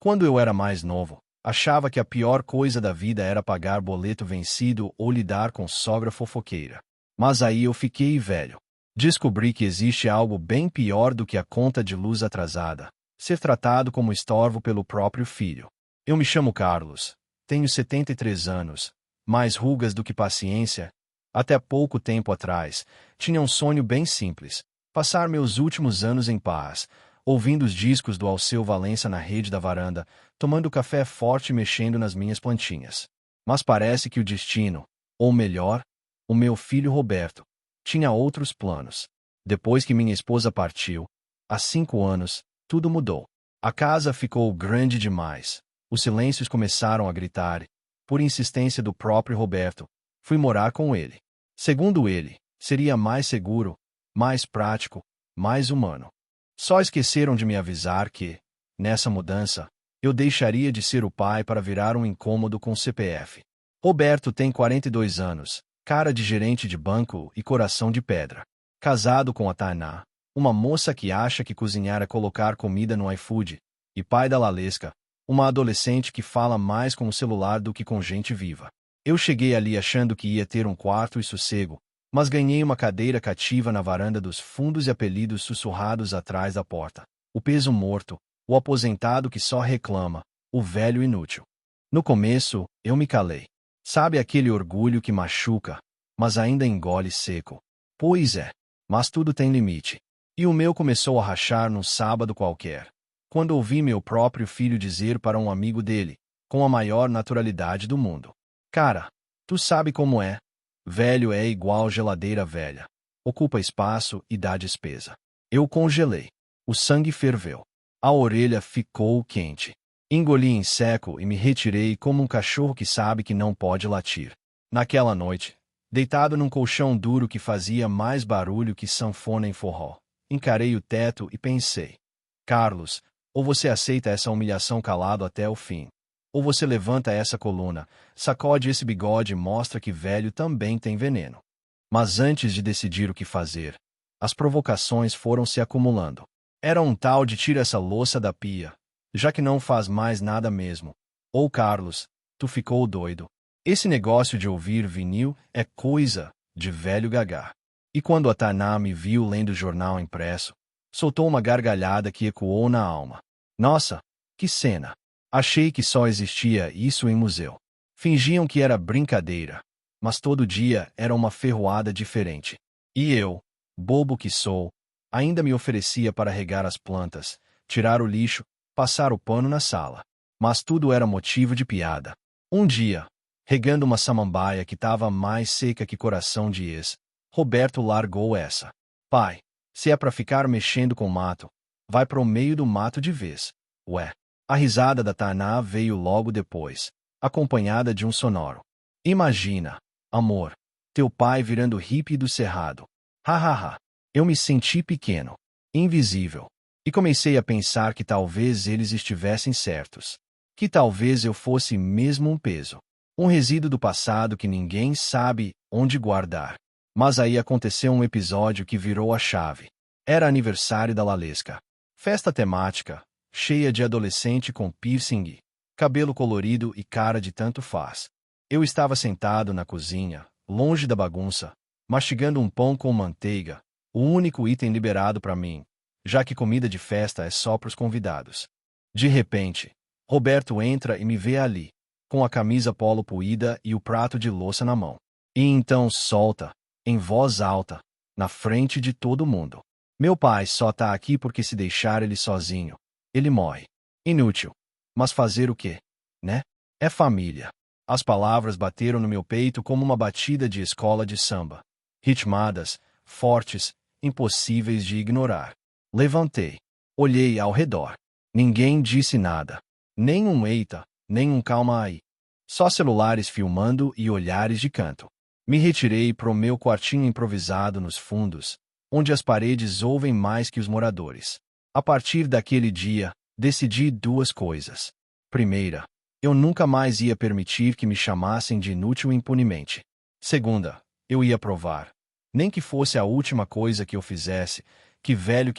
Quando eu era mais novo, achava que a pior coisa da vida era pagar boleto vencido ou lidar com sogra fofoqueira. Mas aí eu fiquei velho. Descobri que existe algo bem pior do que a conta de luz atrasada: ser tratado como estorvo pelo próprio filho. Eu me chamo Carlos, tenho 73 anos, mais rugas do que paciência. Até pouco tempo atrás, tinha um sonho bem simples: passar meus últimos anos em paz, ouvindo os discos do Alceu Valença na rede da varanda, tomando café forte e mexendo nas minhas plantinhas. Mas parece que o destino, ou melhor, o meu filho Roberto, tinha outros planos. Depois que minha esposa partiu, há 5 anos, tudo mudou. A casa ficou grande demais. Os silêncios começaram a gritar. Por insistência do próprio Roberto, fui morar com ele. Segundo ele, seria mais seguro, mais prático, mais humano. Só esqueceram de me avisar que, nessa mudança, eu deixaria de ser o pai para virar um incômodo com o CPF. Roberto tem 42 anos, cara de gerente de banco e coração de pedra. Casado com a Tainá, uma moça que acha que cozinhar é colocar comida no iFood, e pai da Lalesca, uma adolescente que fala mais com o celular do que com gente viva. Eu cheguei ali achando que ia ter um quarto e sossego, mas ganhei uma cadeira cativa na varanda dos fundos e apelidos sussurrados atrás da porta. O peso morto, o aposentado que só reclama, o velho inútil. No começo, eu me calei. Sabe aquele orgulho que machuca, mas ainda engole seco? Pois é, mas tudo tem limite. E o meu começou a rachar num sábado qualquer, quando ouvi meu próprio filho dizer para um amigo dele, com a maior naturalidade do mundo: "Cara, tu sabe como é? Velho é igual geladeira velha. Ocupa espaço e dá despesa." Eu congelei. O sangue ferveu. A orelha ficou quente. Engoli em seco e me retirei como um cachorro que sabe que não pode latir. Naquela noite, deitado num colchão duro que fazia mais barulho que sanfona em forró, encarei o teto e pensei: Carlos, ou você aceita essa humilhação calado até o fim, ou você levanta essa coluna, sacode esse bigode e mostra que velho também tem veneno. Mas antes de decidir o que fazer, as provocações foram se acumulando. Era um tal de tira essa louça da pia, já que não faz mais nada mesmo. Ou Carlos, tu ficou doido. Esse negócio de ouvir vinil é coisa de velho gagá. E quando a Tainá me viu lendo o jornal impresso, soltou uma gargalhada que ecoou na alma. Nossa, que cena! Achei que só existia isso em museu. Fingiam que era brincadeira, mas todo dia era uma ferroada diferente. E eu, bobo que sou, ainda me oferecia para regar as plantas, tirar o lixo, passar o pano na sala. Mas tudo era motivo de piada. Um dia, regando uma samambaia que estava mais seca que coração de ex, Roberto largou essa: "Pai, se é para ficar mexendo com mato, vai pro meio do mato de vez." Ué. A risada da Tainá veio logo depois, acompanhada de um sonoro: "Imagina, amor, teu pai virando hippie do cerrado." Hahaha. Eu me senti pequeno, invisível, e comecei a pensar que talvez eles estivessem certos. Que talvez eu fosse mesmo um peso. Um resíduo do passado que ninguém sabe onde guardar. Mas aí aconteceu um episódio que virou a chave. Era aniversário da Lalesca. Festa temática, cheia de adolescente com piercing, cabelo colorido e cara de tanto faz. Eu estava sentado na cozinha, longe da bagunça, mastigando um pão com manteiga, o único item liberado para mim, já que comida de festa é só para os convidados. De repente, Roberto entra e me vê ali, com a camisa polo puída e o prato de louça na mão. E então solta, em voz alta, na frente de todo mundo: "Meu pai só tá aqui porque se deixar ele sozinho, ele morre." Inútil. Mas fazer o quê? Né? É família. As palavras bateram no meu peito como uma batida de escola de samba. Ritmadas, fortes, impossíveis de ignorar. Levantei. Olhei ao redor. Ninguém disse nada. Nem um eita, nem um calma aí. Só celulares filmando e olhares de canto. Me retirei pro meu quartinho improvisado nos fundos, onde as paredes ouvem mais que os moradores. A partir daquele dia, decidi 2 coisas. Primeira, eu nunca mais ia permitir que me chamassem de inútil impunemente. Segunda, eu ia provar, nem que fosse a última coisa que eu fizesse, que velho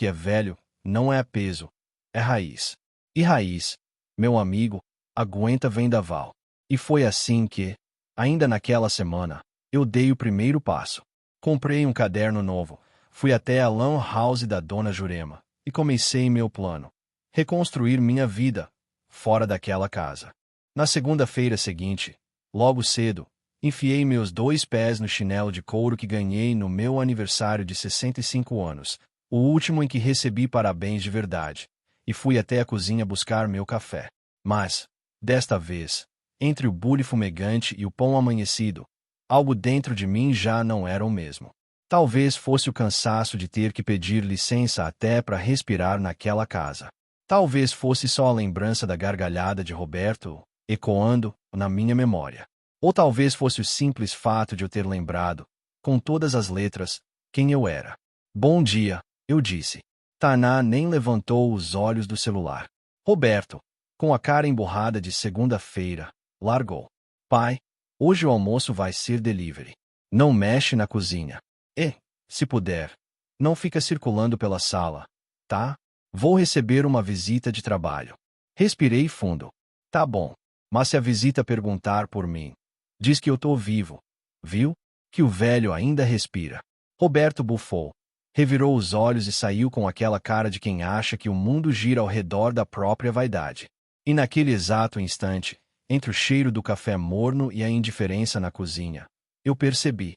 não é peso, é raiz. E raiz Meu amigo, aguenta vendaval. E foi assim que, ainda naquela semana, eu dei o primeiro passo. Comprei um caderno novo, fui até a lan house da dona Jurema e comecei meu plano. Reconstruir minha vida, fora daquela casa. Na segunda-feira seguinte, logo cedo, enfiei meus 2 pés no chinelo de couro que ganhei no meu aniversário de 65 anos, o último em que recebi parabéns de verdade, e fui até a cozinha buscar meu café. Mas, desta vez, entre o bule fumegante e o pão amanhecido, algo dentro de mim já não era o mesmo. Talvez fosse o cansaço de ter que pedir licença até para respirar naquela casa. Talvez fosse só a lembrança da gargalhada de Roberto, ecoando na minha memória. Ou talvez fosse o simples fato de eu ter lembrado, com todas as letras, quem eu era. Bom dia, eu disse. Taná nem levantou os olhos do celular. Roberto, com a cara emburrada de segunda-feira, largou. Pai, hoje o almoço vai ser delivery. Não mexe na cozinha. E, se puder, não fica circulando pela sala, tá? Vou receber uma visita de trabalho. Respirei fundo. Tá bom, mas se a visita perguntar por mim, diz que eu tô vivo. Viu? Que o velho ainda respira. Roberto bufou. Revirou os olhos e saiu com aquela cara de quem acha que o mundo gira ao redor da própria vaidade. E naquele exato instante, entre o cheiro do café morno e a indiferença na cozinha, eu percebi.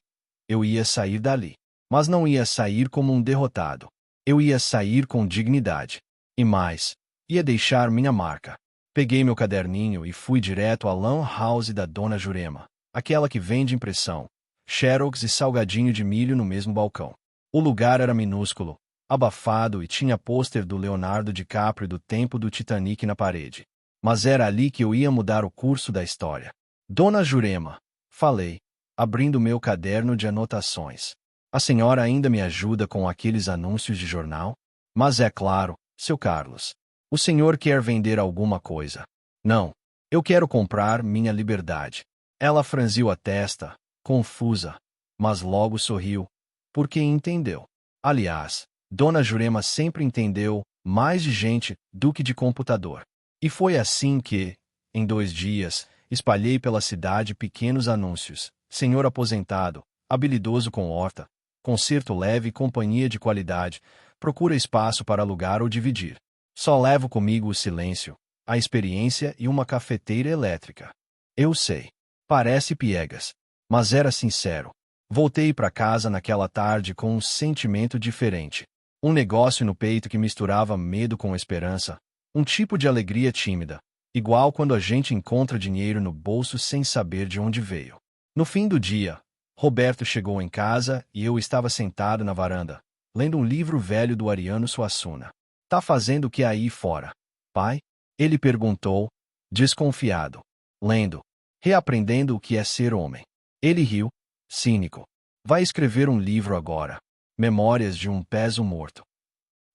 Eu ia sair dali. Mas não ia sair como um derrotado. Eu ia sair com dignidade. E mais, ia deixar minha marca. Peguei meu caderninho e fui direto à lan house da dona Jurema, aquela que vende impressão, xerox e salgadinho de milho no mesmo balcão. O lugar era minúsculo, abafado e tinha pôster do Leonardo DiCaprio do tempo do Titanic na parede. Mas era ali que eu ia mudar o curso da história. Dona Jurema, falei, abrindo meu caderno de anotações. A senhora ainda me ajuda com aqueles anúncios de jornal? Mas é claro, seu Carlos. O senhor quer vender alguma coisa? Não. Eu quero comprar minha liberdade. Ela franziu a testa, confusa, mas logo sorriu, porque entendeu. Aliás, Dona Jurema sempre entendeu mais de gente do que de computador. E foi assim que, em 2 dias, espalhei pela cidade pequenos anúncios. Senhor aposentado, habilidoso com horta, conserto leve e companhia de qualidade, procura espaço para alugar ou dividir. Só levo comigo o silêncio, a experiência e uma cafeteira elétrica. Eu sei. Parece piegas. Mas era sincero. Voltei para casa naquela tarde com um sentimento diferente. Um negócio no peito que misturava medo com esperança. Um tipo de alegria tímida, igual quando a gente encontra dinheiro no bolso sem saber de onde veio. No fim do dia, Roberto chegou em casa e eu estava sentado na varanda, lendo um livro velho do Ariano Suassuna. Tá fazendo o que aí fora, pai? Ele perguntou, desconfiado. Lendo. Reaprendendo o que é ser homem. Ele riu, cínico. Vai escrever um livro agora. Memórias de um peso morto.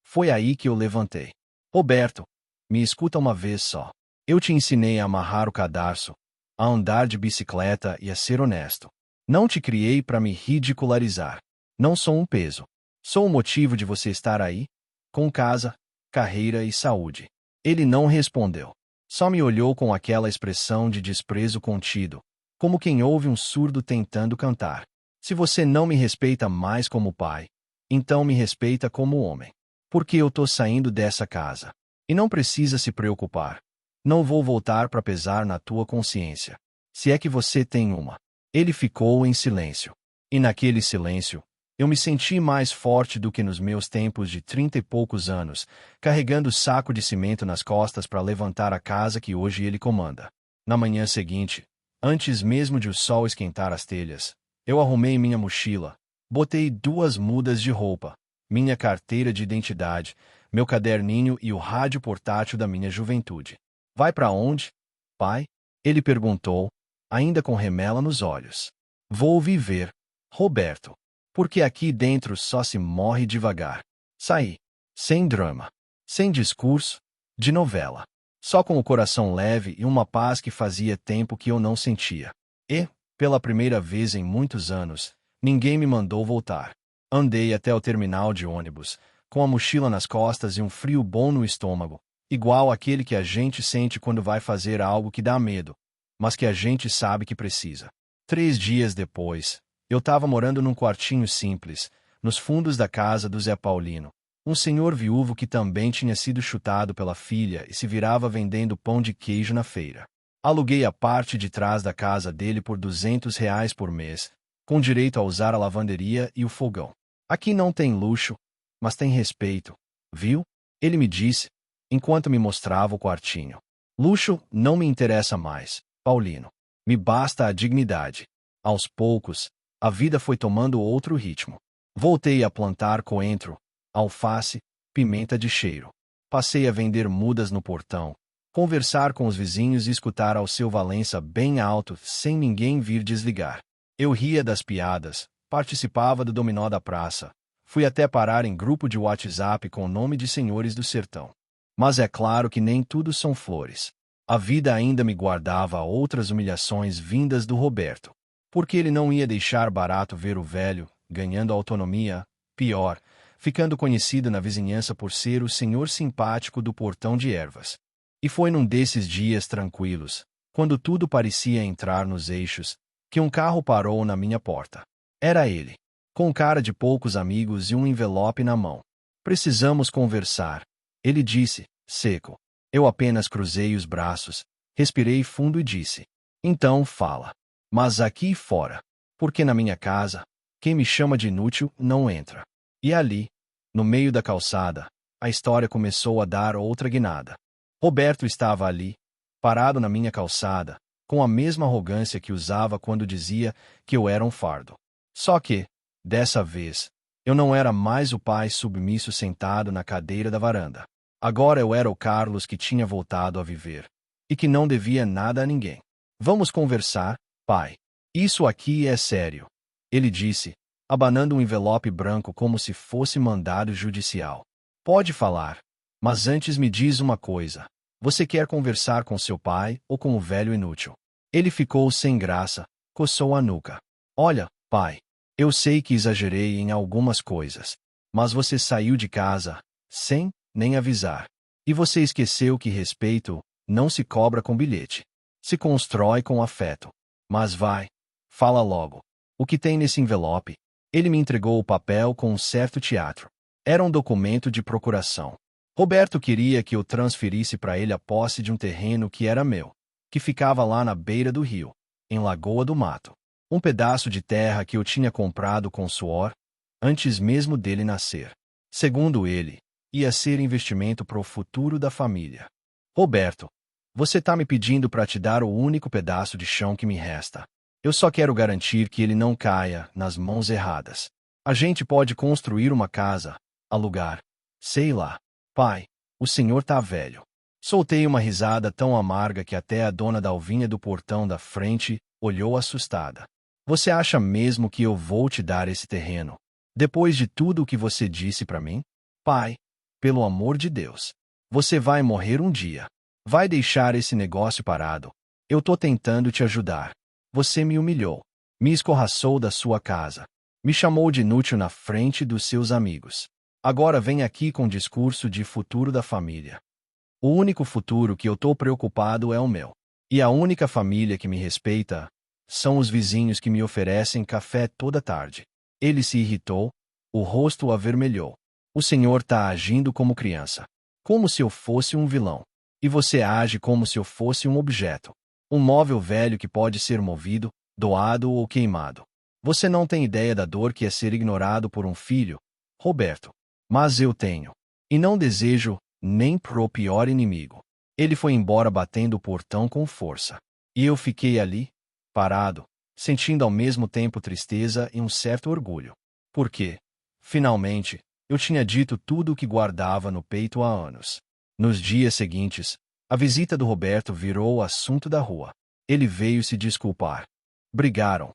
Foi aí que eu levantei. Roberto, me escuta uma vez só. Eu te ensinei a amarrar o cadarço, a andar de bicicleta e a ser honesto. Não te criei para me ridicularizar. Não sou um peso. Sou o motivo de você estar aí, com casa, carreira e saúde. Ele não respondeu. Só me olhou com aquela expressão de desprezo contido, como quem ouve um surdo tentando cantar. Se você não me respeita mais como pai, então me respeita como homem. Porque eu tô saindo dessa casa. E não precisa se preocupar. Não vou voltar para pesar na tua consciência. Se é que você tem uma. Ele ficou em silêncio. E naquele silêncio, eu me senti mais forte do que nos meus tempos de 30 e poucos anos, carregando o saco de cimento nas costas para levantar a casa que hoje ele comanda. Na manhã seguinte, antes mesmo de o sol esquentar as telhas, eu arrumei minha mochila, botei 2 mudas de roupa, minha carteira de identidade, meu caderninho e o rádio portátil da minha juventude. Vai para onde, pai? Ele perguntou, ainda com remela nos olhos. Vou viver, Roberto. Porque aqui dentro só se morre devagar. Saí. Sem drama. Sem discurso, de novela. Só com o coração leve e uma paz que fazia tempo que eu não sentia. E, pela primeira vez em muitos anos, ninguém me mandou voltar. Andei até o terminal de ônibus, com a mochila nas costas e um frio bom no estômago, igual aquele que a gente sente quando vai fazer algo que dá medo, mas que a gente sabe que precisa. 3 dias depois, eu estava morando num quartinho simples, nos fundos da casa do Zé Paulino, um senhor viúvo que também tinha sido chutado pela filha e se virava vendendo pão de queijo na feira. Aluguei a parte de trás da casa dele por R$ 200 por mês, com direito a usar a lavanderia e o fogão. Aqui não tem luxo, mas tem respeito, viu? Ele me disse, enquanto me mostrava o quartinho. Luxo não me interessa mais, Paulino. Me basta a dignidade. Aos poucos, a vida foi tomando outro ritmo. Voltei a plantar coentro, alface, pimenta de cheiro. Passei a vender mudas no portão, conversar com os vizinhos e escutar ao seu Valença bem alto, sem ninguém vir desligar. Eu ria das piadas, participava do dominó da praça. Fui até parar em grupo de WhatsApp com o nome de Senhores do Sertão. Mas é claro que nem tudo são flores. A vida ainda me guardava outras humilhações vindas do Roberto. Porque ele não ia deixar barato ver o velho, ganhando autonomia, pior, ficando conhecido na vizinhança por ser o senhor simpático do portão de ervas. E foi num desses dias tranquilos, quando tudo parecia entrar nos eixos, que um carro parou na minha porta. Era ele, com cara de poucos amigos e um envelope na mão. Precisamos conversar, ele disse, seco. Eu apenas cruzei os braços, respirei fundo e disse: então fala. Mas aqui fora, porque na minha casa, quem me chama de inútil não entra. E ali, no meio da calçada, a história começou a dar outra guinada. Roberto estava ali, parado na minha calçada, com a mesma arrogância que usava quando dizia que eu era um fardo. Só que, dessa vez, eu não era mais o pai submisso sentado na cadeira da varanda. Agora eu era o Carlos que tinha voltado a viver, e que não devia nada a ninguém. Vamos conversar, pai. Isso aqui é sério, ele disse, abanando um envelope branco como se fosse mandado judicial. Pode falar, mas antes me diz uma coisa. Você quer conversar com seu pai ou com o velho inútil? Ele ficou sem graça, coçou a nuca. Olha, pai, eu sei que exagerei em algumas coisas, mas você saiu de casa, sem nem avisar. E você esqueceu que respeito não se cobra com bilhete. Se constrói com afeto. Mas vai, fala logo. O que tem nesse envelope? Ele me entregou o papel com um certo teatro. Era um documento de procuração. Roberto queria que eu transferisse para ele a posse de um terreno que era meu, que ficava lá na beira do rio, em Lagoa do Mato. Um pedaço de terra que eu tinha comprado com suor, antes mesmo dele nascer. Segundo ele, ia ser investimento para o futuro da família. Roberto, você tá me pedindo para te dar o único pedaço de chão que me resta. Eu só quero garantir que ele não caia nas mãos erradas. A gente pode construir uma casa, alugar, sei lá. Pai, o senhor tá velho. Soltei uma risada tão amarga que até a dona da alvinha do portão da frente olhou assustada. Você acha mesmo que eu vou te dar esse terreno, depois de tudo o que você disse para mim? Pai, pelo amor de Deus. Você vai morrer um dia. Vai deixar esse negócio parado. Eu tô tentando te ajudar. Você me humilhou. Me escorraçou da sua casa. Me chamou de inútil na frente dos seus amigos. Agora vem aqui com discurso de futuro da família. O único futuro que eu tô preocupado é o meu. E a única família que me respeita são os vizinhos que me oferecem café toda tarde. Ele se irritou, o rosto avermelhou. O senhor tá agindo como criança. Como se eu fosse um vilão. E você age como se eu fosse um objeto. Um móvel velho que pode ser movido, doado ou queimado. Você não tem ideia da dor que é ser ignorado por um filho, Roberto. Mas eu tenho. E não desejo nem pro pior inimigo. Ele foi embora batendo o portão com força. E eu fiquei ali, parado, sentindo ao mesmo tempo tristeza e um certo orgulho. Porque, finalmente, eu tinha dito tudo o que guardava no peito há anos. Nos dias seguintes, a visita do Roberto virou o assunto da rua. Ele veio se desculpar. Brigaram.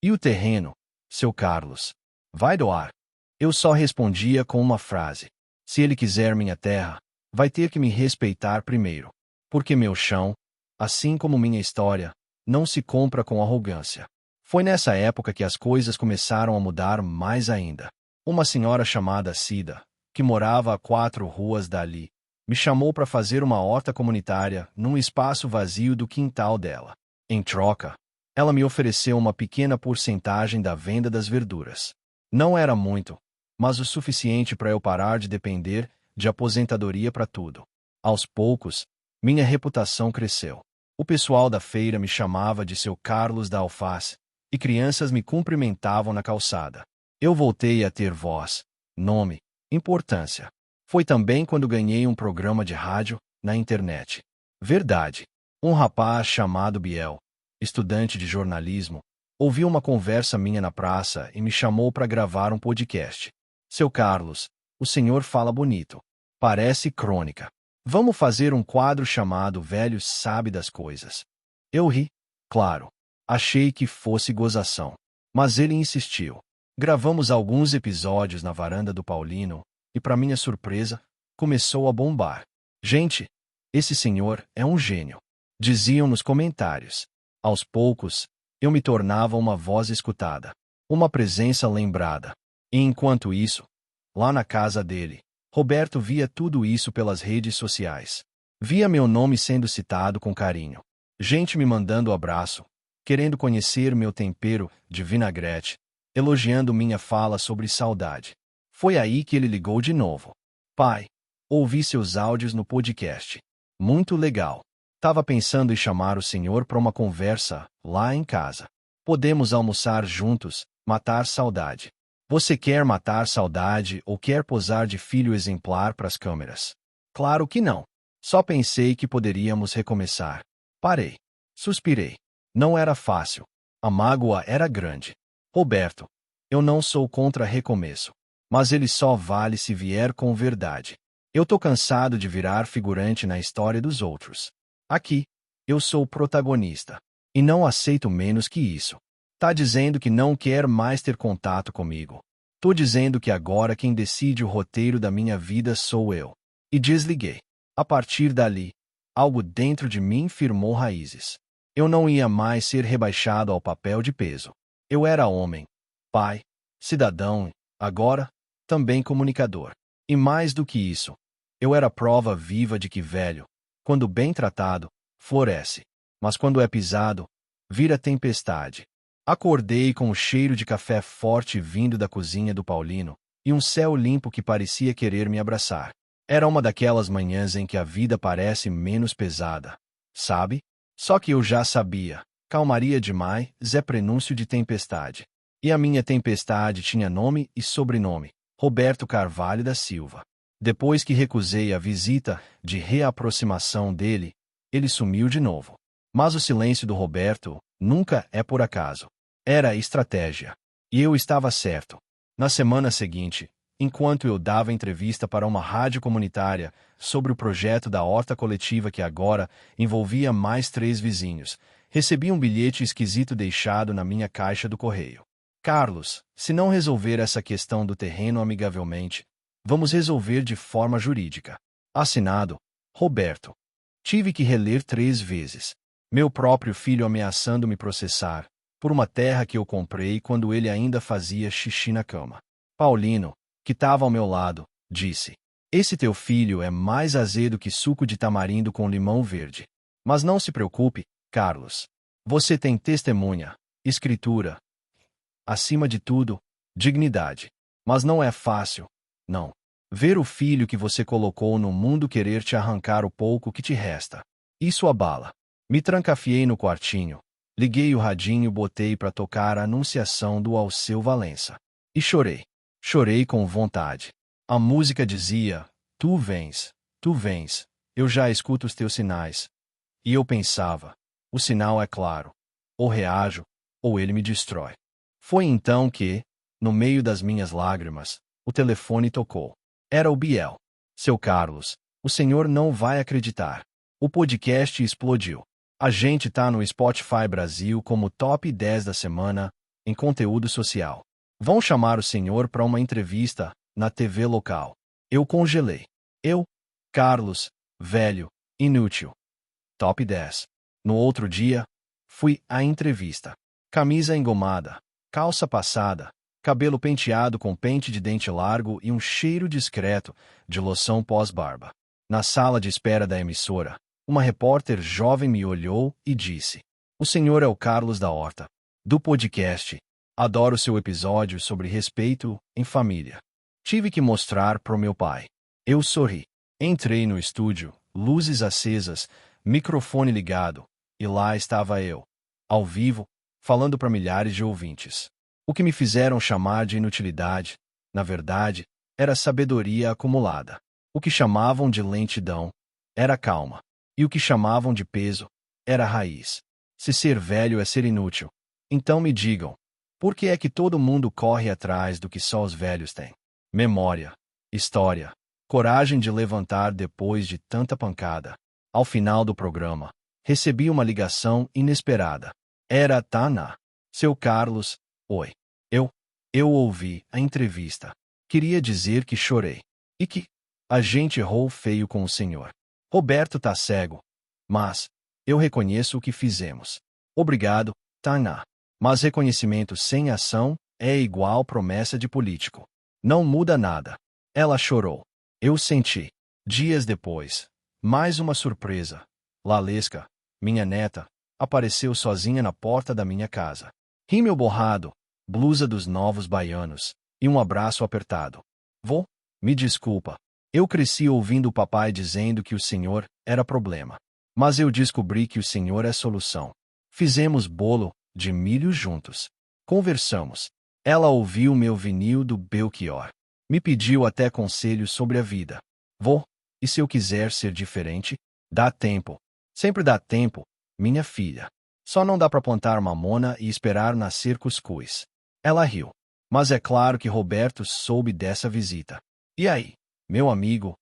E o terreno, seu Carlos? Vai doar? Eu só respondia com uma frase. Se ele quiser minha terra, vai ter que me respeitar primeiro. Porque meu chão, assim como minha história, não se compra com arrogância. Foi nessa época que as coisas começaram a mudar mais ainda. Uma senhora chamada Cida, que morava a 4 ruas dali, Me chamou para fazer uma horta comunitária num espaço vazio do quintal dela. Em troca, ela me ofereceu uma pequena porcentagem da venda das verduras. Não era muito, mas o suficiente para eu parar de depender de aposentadoria para tudo. Aos poucos, minha reputação cresceu. O pessoal da feira me chamava de seu Carlos da Alface, e crianças me cumprimentavam na calçada. Eu voltei a ter voz, nome, importância. Foi também quando ganhei um programa de rádio na internet. Verdade. Um rapaz chamado Biel, estudante de jornalismo, ouviu uma conversa minha na praça e me chamou para gravar um podcast. Seu Carlos, o senhor fala bonito. Parece crônica. Vamos fazer um quadro chamado Velho Sabe das Coisas. Eu ri, claro. Achei que fosse gozação. Mas ele insistiu. Gravamos alguns episódios na varanda do Paulino e, para minha surpresa, começou a bombar. Gente, esse senhor é um gênio, diziam nos comentários. Aos poucos, eu me tornava uma voz escutada, uma presença lembrada. E enquanto isso, lá na casa dele, Roberto via tudo isso pelas redes sociais. Via meu nome sendo citado com carinho. Gente me mandando abraço, querendo conhecer meu tempero de vinagrete, elogiando minha fala sobre saudade. Foi aí que ele ligou de novo. Pai, ouvi seus áudios no podcast. Muito legal. Tava pensando em chamar o senhor para uma conversa lá em casa. Podemos almoçar juntos, matar saudade. Você quer matar saudade ou quer posar de filho exemplar para as câmeras? Claro que não. Só pensei que poderíamos recomeçar. Parei. Suspirei. Não era fácil. A mágoa era grande. Roberto, eu não sou contra recomeço. Mas ele só vale se vier com verdade. Eu tô cansado de virar figurante na história dos outros. Aqui, eu sou o protagonista. E não aceito menos que isso. Tá dizendo que não quer mais ter contato comigo. Tô dizendo que agora quem decide o roteiro da minha vida sou eu. E desliguei. A partir dali, algo dentro de mim firmou raízes. Eu não ia mais ser rebaixado ao papel de peso. Eu era homem, pai, cidadão, agora, também comunicador. E mais do que isso, eu era prova viva de que velho, quando bem tratado, floresce. Mas quando é pisado, vira tempestade. Acordei com o cheiro de café forte vindo da cozinha do Paulino, e um céu limpo que parecia querer me abraçar. Era uma daquelas manhãs em que a vida parece menos pesada, sabe? Só que eu já sabia, calmaria demais é prenúncio de tempestade. E a minha tempestade tinha nome e sobrenome, Roberto Carvalho da Silva. Depois que recusei a visita de reaproximação dele, ele sumiu de novo. Mas o silêncio do Roberto nunca é por acaso. Era estratégia. E eu estava certo. Na semana seguinte, enquanto eu dava entrevista para uma rádio comunitária sobre o projeto da horta coletiva que agora envolvia mais 3 vizinhos, recebi um bilhete esquisito deixado na minha caixa do correio. Carlos, se não resolver essa questão do terreno amigavelmente, vamos resolver de forma jurídica. Assinado, Roberto. Tive que reler 3 vezes. Meu próprio filho ameaçando me processar por uma terra que eu comprei quando ele ainda fazia xixi na cama. Paulino, que estava ao meu lado, disse: Esse teu filho é mais azedo que suco de tamarindo com limão verde. Mas não se preocupe, Carlos. Você tem testemunha, escritura. Acima de tudo, dignidade. Mas não é fácil, não. Ver o filho que você colocou no mundo querer te arrancar o pouco que te resta. Isso abala. Me trancafiei no quartinho, liguei o radinho e botei para tocar a anunciação do Alceu Valença. E chorei. Chorei com vontade. A música dizia: tu vens, eu já escuto os teus sinais. E eu pensava: o sinal é claro. Ou reajo, ou ele me destrói. Foi então que, no meio das minhas lágrimas, o telefone tocou. Era o Biel. Seu Carlos, o senhor não vai acreditar. O podcast explodiu. A gente tá no Spotify Brasil como top 10 da semana em conteúdo social. Vão chamar o senhor para uma entrevista na TV local. Eu congelei. Eu, Carlos, velho, inútil. Top 10. No outro dia, fui à entrevista. Camisa engomada, calça passada, cabelo penteado com pente de dente largo e um cheiro discreto de loção pós-barba. Na sala de espera da emissora, uma repórter jovem me olhou e disse: "O senhor é o Carlos da Horta, do podcast. Adoro seu episódio sobre respeito em família." Tive que mostrar pro meu pai. Eu sorri. Entrei no estúdio, luzes acesas, microfone ligado, e lá estava eu, ao vivo, falando para milhares de ouvintes. O que me fizeram chamar de inutilidade, na verdade, era sabedoria acumulada. O que chamavam de lentidão era calma, e o que chamavam de peso era raiz. Se ser velho é ser inútil, então me digam, por que é que todo mundo corre atrás do que só os velhos têm? Memória, história, coragem de levantar depois de tanta pancada. Ao final do programa, recebi uma ligação inesperada. Era a Tana. Seu Carlos, oi. Eu ouvi a entrevista. Queria dizer que chorei. E que a gente errou feio com o senhor. Roberto tá cego. Mas eu reconheço o que fizemos. Obrigado, Tana. Mas reconhecimento sem ação é igual promessa de político. Não muda nada. Ela chorou. Eu senti. Dias depois, mais uma surpresa. Lalesca, minha neta, apareceu sozinha na porta da minha casa. Rímel borrado, blusa dos Novos Baianos, e um abraço apertado. Vô, me desculpa. Eu cresci ouvindo o papai dizendo que o senhor era problema. Mas eu descobri que o senhor é solução. Fizemos bolo de milho juntos. Conversamos. Ela ouviu meu vinil do Belchior. Me pediu até conselhos sobre a vida. Vô, e se eu quiser ser diferente? Dá tempo. Sempre dá tempo, minha filha. Só não dá para plantar mamona e esperar nascer cuscuz. Ela riu. Mas é claro que Roberto soube dessa visita. E aí, meu amigo?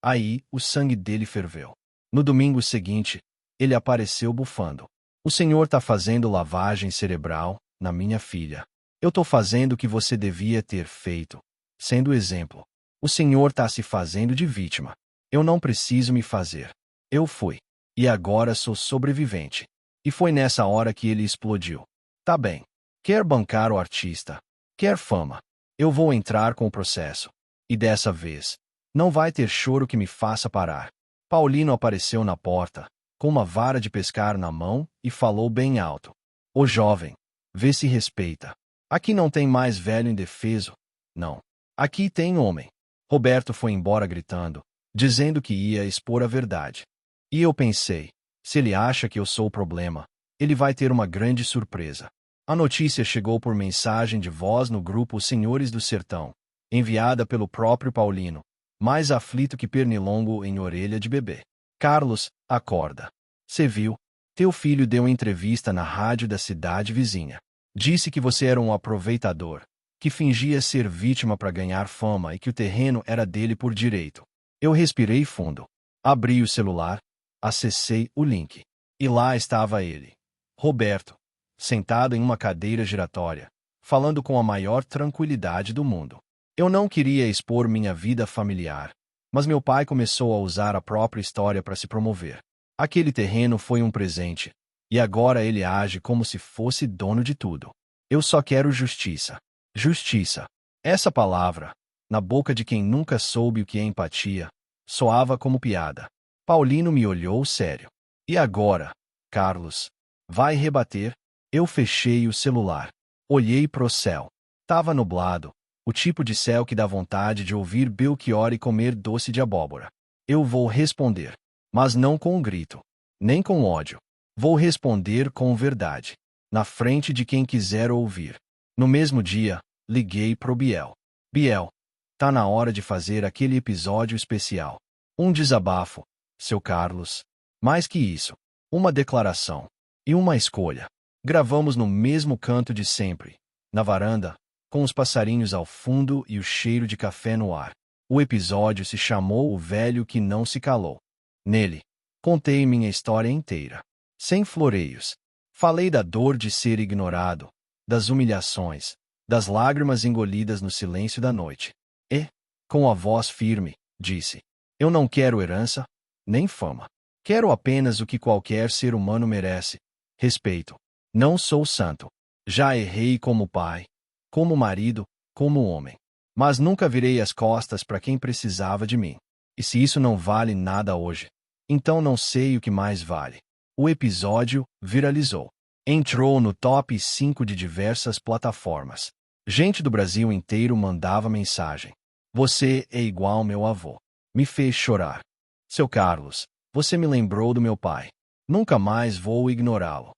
Aí, o sangue dele ferveu. No domingo seguinte, ele apareceu bufando. O senhor tá fazendo lavagem cerebral na minha filha. Eu tô fazendo o que você devia ter feito, sendo exemplo. O senhor tá se fazendo de vítima. Eu não preciso me fazer. Eu fui. E agora sou sobrevivente. E foi nessa hora que ele explodiu. Tá bem. Quer bancar o artista? Quer fama? Eu vou entrar com o processo. E dessa vez, não vai ter choro que me faça parar. Paulino apareceu na porta, com uma vara de pescar na mão, e falou bem alto. Ô jovem, vê se respeita. Aqui não tem mais velho indefeso, não. Aqui tem homem. Roberto foi embora gritando, dizendo que ia expor a verdade. E eu pensei, se ele acha que eu sou o problema, ele vai ter uma grande surpresa. A notícia chegou por mensagem de voz no grupo Os Senhores do Sertão, enviada pelo próprio Paulino, mais aflito que pernilongo em orelha de bebê. Carlos, acorda. Cê viu? Teu filho deu entrevista na rádio da cidade vizinha. Disse que você era um aproveitador, que fingia ser vítima para ganhar fama e que o terreno era dele por direito. Eu respirei fundo. Abri o celular, acessei o link. E lá estava ele, Roberto, sentado em uma cadeira giratória, falando com a maior tranquilidade do mundo. Eu não queria expor minha vida familiar, mas meu pai começou a usar a própria história para se promover. Aquele terreno foi um presente, e agora ele age como se fosse dono de tudo. Eu só quero justiça. Justiça. Essa palavra, na boca de quem nunca soube o que é empatia, soava como piada. Paulino me olhou sério. E agora, Carlos? Vai rebater? Eu fechei o celular. Olhei pro céu. Tava nublado, o tipo de céu que dá vontade de ouvir Belchior e comer doce de abóbora. Eu vou responder, mas não com um grito, nem com ódio. Vou responder com verdade, na frente de quem quiser ouvir. No mesmo dia, liguei pro Biel. Biel, tá na hora de fazer aquele episódio especial. Um desabafo, seu Carlos. Mais que isso, uma declaração. E uma escolha. Gravamos no mesmo canto de sempre, na varanda, com os passarinhos ao fundo e o cheiro de café no ar. O episódio se chamou O Velho que Não Se Calou. Nele, contei minha história inteira, sem floreios. Falei da dor de ser ignorado, das humilhações, das lágrimas engolidas no silêncio da noite. E, com a voz firme, disse: eu não quero herança, nem fama. Quero apenas o que qualquer ser humano merece: respeito. Não sou santo. Já errei como pai, como marido, como homem. Mas nunca virei as costas para quem precisava de mim. E se isso não vale nada hoje, então não sei o que mais vale. O episódio viralizou. Entrou no top 5 de diversas plataformas. Gente do Brasil inteiro mandava mensagem. Você é igual meu avô. Me fez chorar. Seu Carlos, você me lembrou do meu pai. Nunca mais vou ignorá-lo.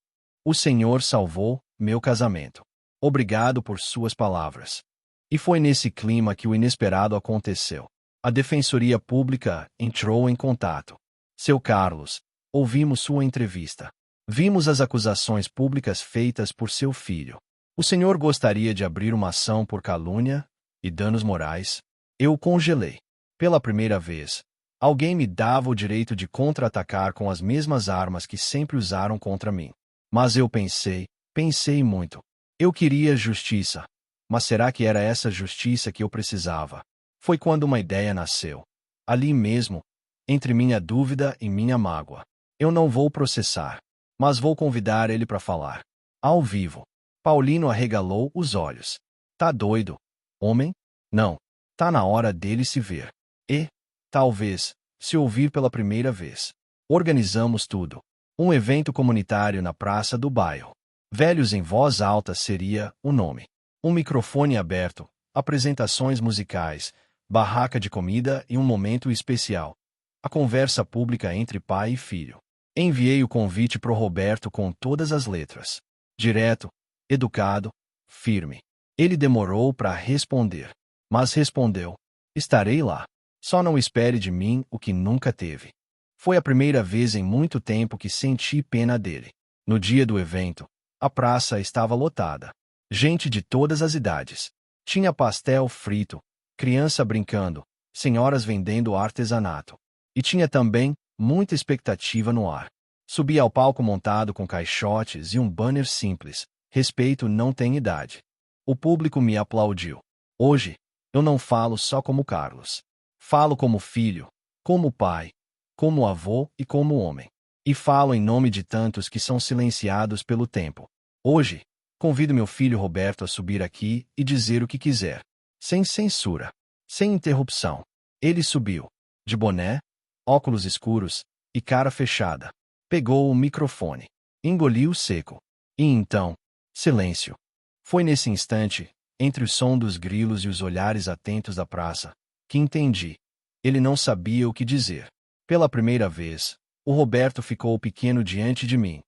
O Senhor salvou meu casamento. Obrigado por suas palavras. E foi nesse clima que o inesperado aconteceu. A Defensoria Pública entrou em contato. Seu Carlos, ouvimos sua entrevista. Vimos as acusações públicas feitas por seu filho. O senhor gostaria de abrir uma ação por calúnia e danos morais? Eu congelei. Pela primeira vez, alguém me dava o direito de contra-atacar com as mesmas armas que sempre usaram contra mim. Mas eu pensei muito. Eu queria justiça. Mas será que era essa justiça que eu precisava? Foi quando uma ideia nasceu. Ali mesmo, entre minha dúvida e minha mágoa. Eu não vou processar, mas vou convidar ele para falar. Ao vivo. Paulino arregalou os olhos. Tá doido, homem? Não. Tá na hora dele se ver. E, talvez, se ouvir pela primeira vez. Organizamos tudo. Um evento comunitário na Praça do Bairro. Velhos em Voz Alta seria o nome. Um microfone aberto, apresentações musicais, barraca de comida e um momento especial. A conversa pública entre pai e filho. Enviei o convite pro Roberto com todas as letras. Direto, educado, firme. Ele demorou para responder. Mas respondeu. Estarei lá. Só não espere de mim o que nunca teve. Foi a primeira vez em muito tempo que senti pena dele. No dia do evento, a praça estava lotada. Gente de todas as idades. Tinha pastel frito, criança brincando, senhoras vendendo artesanato. E tinha também muita expectativa no ar. Subi ao palco montado com caixotes e um banner simples. Respeito não tem idade. O público me aplaudiu. Hoje, eu não falo só como Carlos. Falo como filho, como pai, como avô e como homem. E falo em nome de tantos que são silenciados pelo tempo. Hoje, convido meu filho Roberto a subir aqui e dizer o que quiser. Sem censura. Sem interrupção. Ele subiu. De boné, óculos escuros e cara fechada. Pegou o microfone. Engoliu seco. E então, silêncio. Foi nesse instante, entre o som dos grilos e os olhares atentos da praça, que entendi. Ele não sabia o que dizer. Pela primeira vez, o Roberto ficou pequeno diante de mim.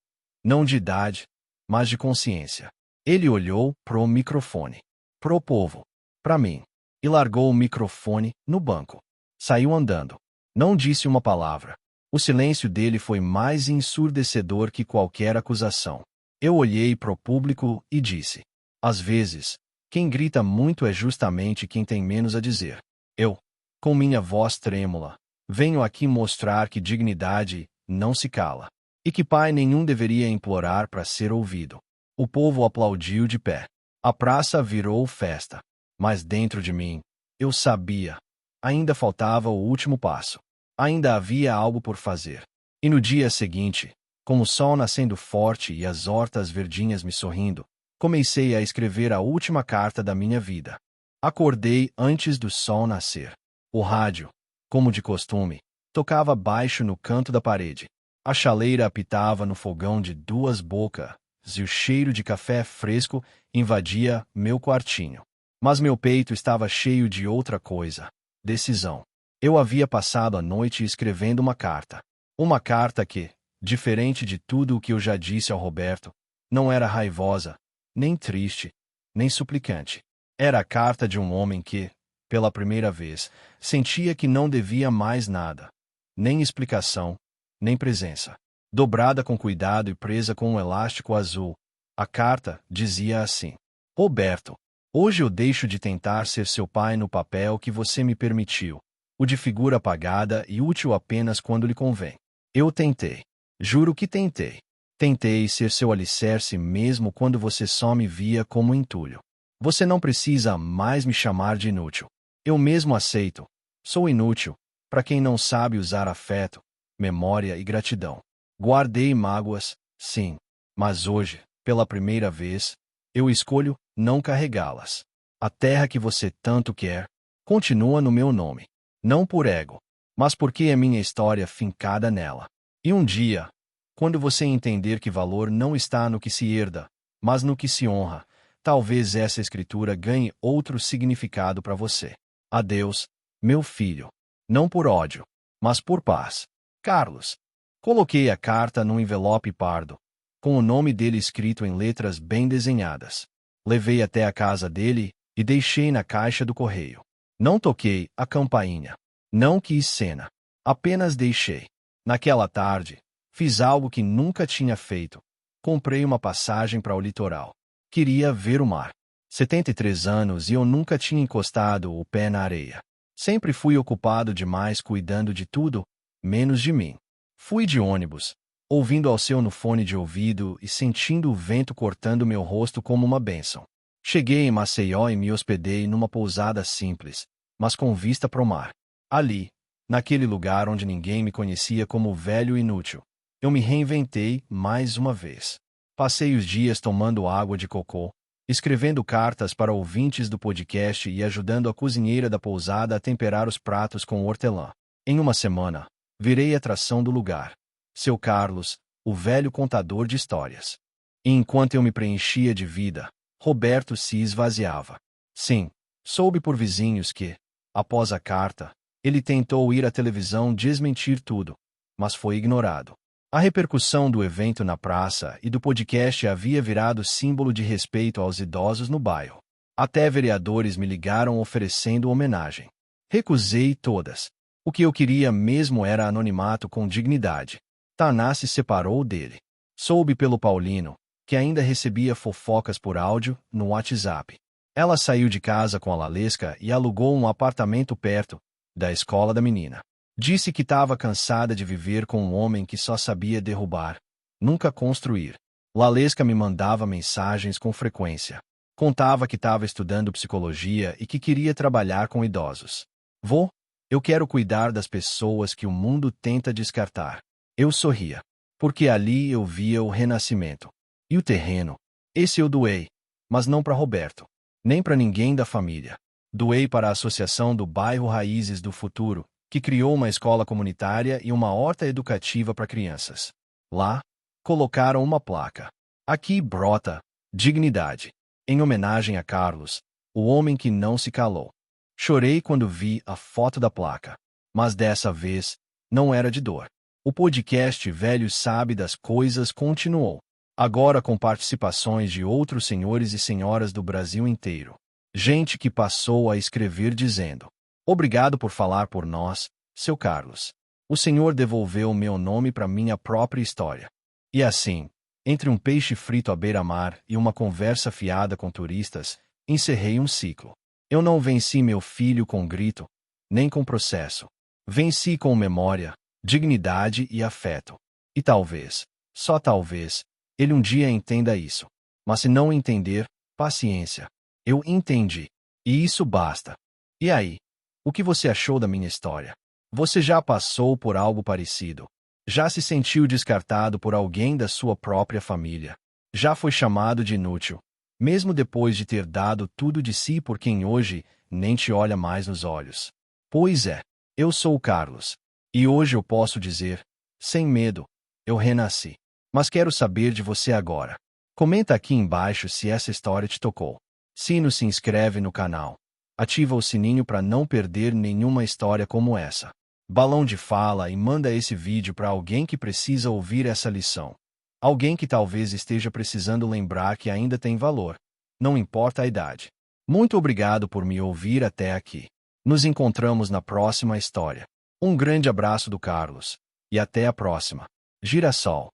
Não de idade, mas de consciência. Ele olhou pro microfone. Pro povo. Pra mim. E largou o microfone no banco. Saiu andando. Não disse uma palavra. O silêncio dele foi mais ensurdecedor que qualquer acusação. Eu olhei pro público e disse. Às vezes, quem grita muito é justamente quem tem menos a dizer. Eu, com minha voz trêmula, venho aqui mostrar que dignidade não se cala. E que pai nenhum deveria implorar para ser ouvido. O povo aplaudiu de pé. A praça virou festa. Mas dentro de mim, eu sabia. Ainda faltava o último passo. Ainda havia algo por fazer. E no dia seguinte, com o sol nascendo forte e as hortas verdinhas me sorrindo, comecei a escrever a última carta da minha vida. Acordei antes do sol nascer. O rádio, como de costume, tocava baixo no canto da parede. A chaleira apitava no fogão de duas bocas e o cheiro de café fresco invadia meu quartinho. Mas meu peito estava cheio de outra coisa. Decisão. Eu havia passado a noite escrevendo uma carta. Uma carta que, diferente de tudo o que eu já disse ao Roberto, não era raivosa, nem triste, nem suplicante. Era a carta de um homem que, pela primeira vez, sentia que não devia mais nada. Nem explicação, nem presença. Dobrada com cuidado e presa com um elástico azul, a carta dizia assim: Roberto, hoje eu deixo de tentar ser seu pai no papel que você me permitiu, o de figura apagada e útil apenas quando lhe convém. Eu tentei. Juro que tentei. Tentei ser seu alicerce mesmo quando você só me via como entulho. Você não precisa mais me chamar de inútil. Eu mesmo aceito. Sou inútil, para quem não sabe usar afeto, memória e gratidão. Guardei mágoas, sim, mas hoje, pela primeira vez, eu escolho não carregá-las. A terra que você tanto quer continua no meu nome. Não por ego, mas porque é minha história fincada nela. E um dia, quando você entender que valor não está no que se herda, mas no que se honra, talvez essa escritura ganhe outro significado para você. Adeus, meu filho. Não por ódio, mas por paz. Carlos. Coloquei a carta num envelope pardo, com o nome dele escrito em letras bem desenhadas. Levei até a casa dele e deixei na caixa do correio. Não toquei a campainha. Não quis cena. Apenas deixei. Naquela tarde, fiz algo que nunca tinha feito. Comprei uma passagem para o litoral. Queria ver o mar. 73 anos e eu nunca tinha encostado o pé na areia. Sempre fui ocupado demais cuidando de tudo, menos de mim. Fui de ônibus, ouvindo Alceu no fone de ouvido e sentindo o vento cortando meu rosto como uma bênção. Cheguei em Maceió e me hospedei numa pousada simples, mas com vista para o mar. Ali, naquele lugar onde ninguém me conhecia como velho inútil, eu me reinventei mais uma vez. Passei os dias tomando água de cocô, escrevendo cartas para ouvintes do podcast e ajudando a cozinheira da pousada a temperar os pratos com hortelã. Em uma semana, virei atração do lugar. Seu Carlos, o velho contador de histórias. E enquanto eu me preenchia de vida, Roberto se esvaziava. Sim, soube por vizinhos que, após a carta, ele tentou ir à televisão desmentir tudo, mas foi ignorado. A repercussão do evento na praça e do podcast havia virado símbolo de respeito aos idosos no bairro. Até vereadores me ligaram oferecendo homenagem. Recusei todas. O que eu queria mesmo era anonimato com dignidade. Taná se separou dele. Soube pelo Paulino, que ainda recebia fofocas por áudio no WhatsApp. Ela saiu de casa com a Lalesca e alugou um apartamento perto da escola da menina. Disse que estava cansada de viver com um homem que só sabia derrubar, nunca construir. Lalesca me mandava mensagens com frequência. Contava que estava estudando psicologia e que queria trabalhar com idosos. Vô, eu quero cuidar das pessoas que o mundo tenta descartar. Eu sorria, porque ali eu via o renascimento. E o terreno? Esse eu doei, mas não para Roberto, nem para ninguém da família. Doei para a Associação do Bairro Raízes do Futuro, que criou uma escola comunitária e uma horta educativa para crianças. Lá, colocaram uma placa. Aqui brota dignidade, em homenagem a Carlos, o homem que não se calou. Chorei quando vi a foto da placa, mas dessa vez não era de dor. O podcast Velho Sabe das Coisas continuou, agora com participações de outros senhores e senhoras do Brasil inteiro. Gente que passou a escrever dizendo: obrigado por falar por nós, seu Carlos. O senhor devolveu meu nome para minha própria história. E assim, entre um peixe frito à beira-mar e uma conversa fiada com turistas, encerrei um ciclo. Eu não venci meu filho com grito, nem com processo. Venci com memória, dignidade e afeto. E talvez, só talvez, ele um dia entenda isso. Mas se não entender, paciência. Eu entendi. E isso basta. E aí? O que você achou da minha história? Você já passou por algo parecido? Já se sentiu descartado por alguém da sua própria família? Já foi chamado de inútil, mesmo depois de ter dado tudo de si por quem hoje nem te olha mais nos olhos? Pois é, eu sou o Carlos. E hoje eu posso dizer, sem medo, eu renasci. Mas quero saber de você agora. Comenta aqui embaixo se essa história te tocou. Se inscreve no canal. Ativa o sininho para não perder nenhuma história como essa. Balão de fala e manda esse vídeo para alguém que precisa ouvir essa lição. Alguém que talvez esteja precisando lembrar que ainda tem valor, não importa a idade. Muito obrigado por me ouvir até aqui. Nos encontramos na próxima história. Um grande abraço do Carlos. E até a próxima. Girassol.